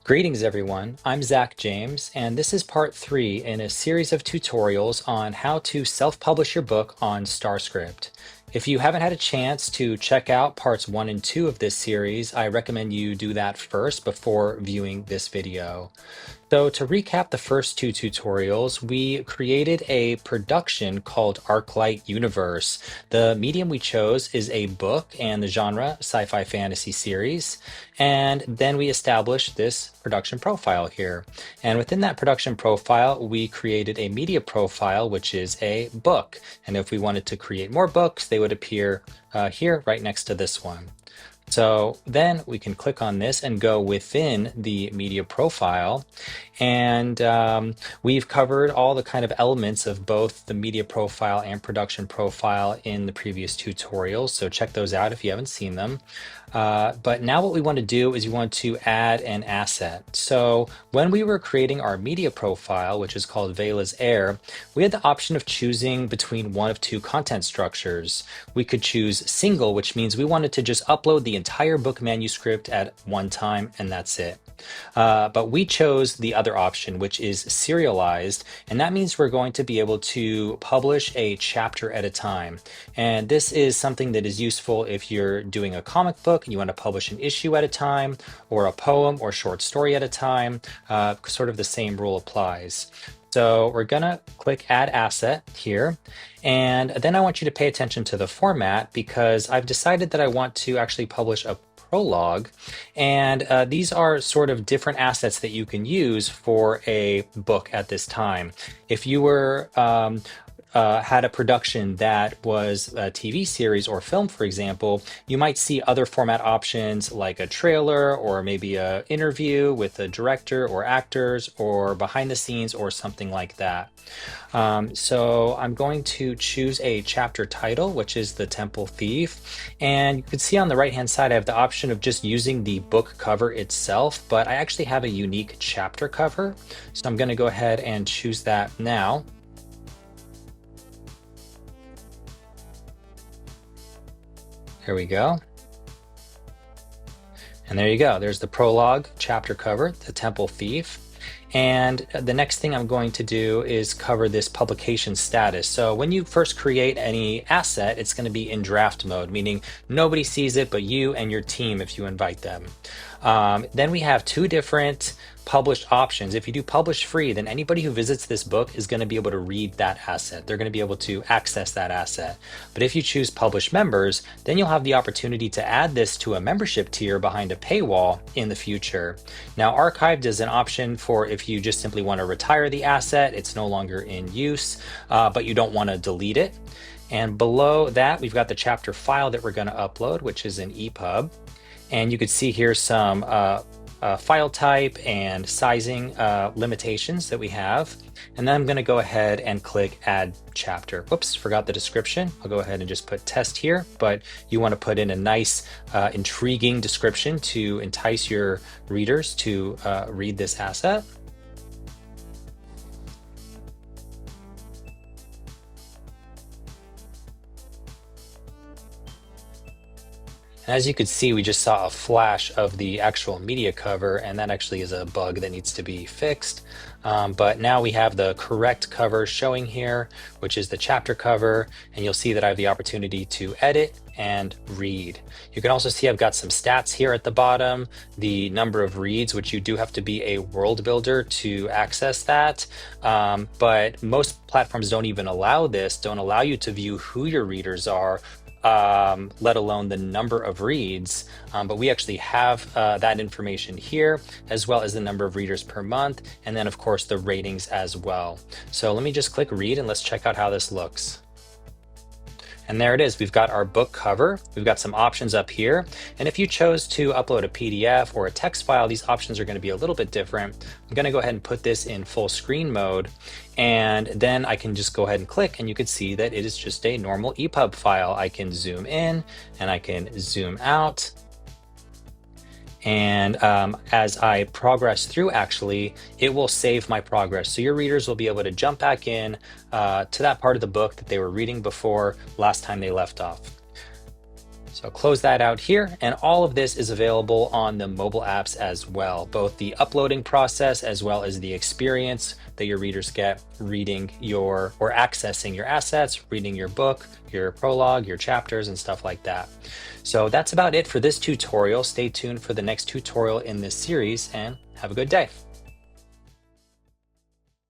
Greetings, everyone. I'm Zach James, and this is part 3 in a series of tutorials on how to self-publish your book on StarScript. If you haven't had a chance to check out parts 1 and 2 of this series, I recommend you do that first before viewing this video. So to recap the first 2 tutorials, we created a production called ArcLight Universe. The medium we chose is a book and the genre sci-fi fantasy series. And then we established this production profile here. And within that production profile, we created a media profile, which is a book. And if we wanted to create more books, they would appear here right next to this one. So then we can click on this and go within the media profile. And we've covered all the kind of elements of both the media profile and production profile in the previous tutorials. So check those out if you haven't seen them. But now what we want to do is we want to add an asset. So when we were creating our media profile, which is called Vela's Air, we had the option of choosing between one of 2 content structures. We could choose single, which means we wanted to just upload the entire book manuscript at one time, and that's it. But we chose the other option, which is serialized, and that means we're going to be able to publish a chapter at a time. And this is something that is useful if you're doing a comic book and you want to publish an issue at a time, or a poem or short story at a time. Sort of the same rule applies. So we're gonna click Add Asset here, and then I want you to pay attention to the format because I've decided that I want to actually publish a prologue, and these are sort of different assets that you can use for a book at this time. If you were had a production that was a TV series or film, for example, you might see other format options like a trailer or maybe an interview with a director or actors or behind the scenes or something like that. So I'm going to choose a chapter title, which is The Temple Thief. And you can see on the right-hand side, I have the option of just using the book cover itself, but I actually have a unique chapter cover. So I'm going to go ahead and choose that now. Here we go. And there you go. There's the prologue chapter cover, The Temple Thief. And the next thing I'm going to do is cover this publication status. So when you first create any asset, it's going to be in draft mode, meaning nobody sees it but you and your team if you invite them. Then we have 2 different published options. If you do publish free, then anybody who visits this book is going to be able to read that asset. They're going to be able to access that asset. But if you choose publish members, then you'll have the opportunity to add this to a membership tier behind a paywall in the future. Now, archived is an option for if you just simply want to retire the asset, it's no longer in use, but you don't want to delete it. And below that, we've got the chapter file that we're going to upload, which is an EPUB. And you could see here some file type and sizing limitations that we have. And then I'm going to go ahead and click Add Chapter. Whoops, forgot the description. I'll go ahead and just put test here, but you want to put in a nice, intriguing description to entice your readers to read this asset. As you could see, we just saw a flash of the actual media cover, and that actually is a bug that needs to be fixed. But now we have the correct cover showing here, which is the chapter cover, and you'll see that I have the opportunity to edit and read. You can also see I've got some stats here at the bottom, the number of reads, which you do have to be a world builder to access that. But most platforms don't even allow this, don't allow you to view who your readers are, let alone the number of reads, but we actually have that information here, as well as the number of readers per month, and then of course the ratings as well. So let me just click read and let's check out how this looks. And there it is. We've got our book cover. We've got some options up here. And if you chose to upload a PDF or a text file, these options are going to be a little bit different. I'm going to go ahead and put this in full screen mode. And then I can just go ahead and click, and you can see that it is just a normal EPUB file. I can zoom in and I can zoom out. And as I progress through, actually, it will save my progress. So your readers will be able to jump back in to that part of the book that they were reading before last time they left off. So close that out here, and all of this is available on the mobile apps as well, both the uploading process as well as the experience that your readers get reading your or accessing your assets, reading your book, your prologue, your chapters, and stuff like that. So that's about it for this tutorial. Stay tuned for the next tutorial in this series, and have a good day.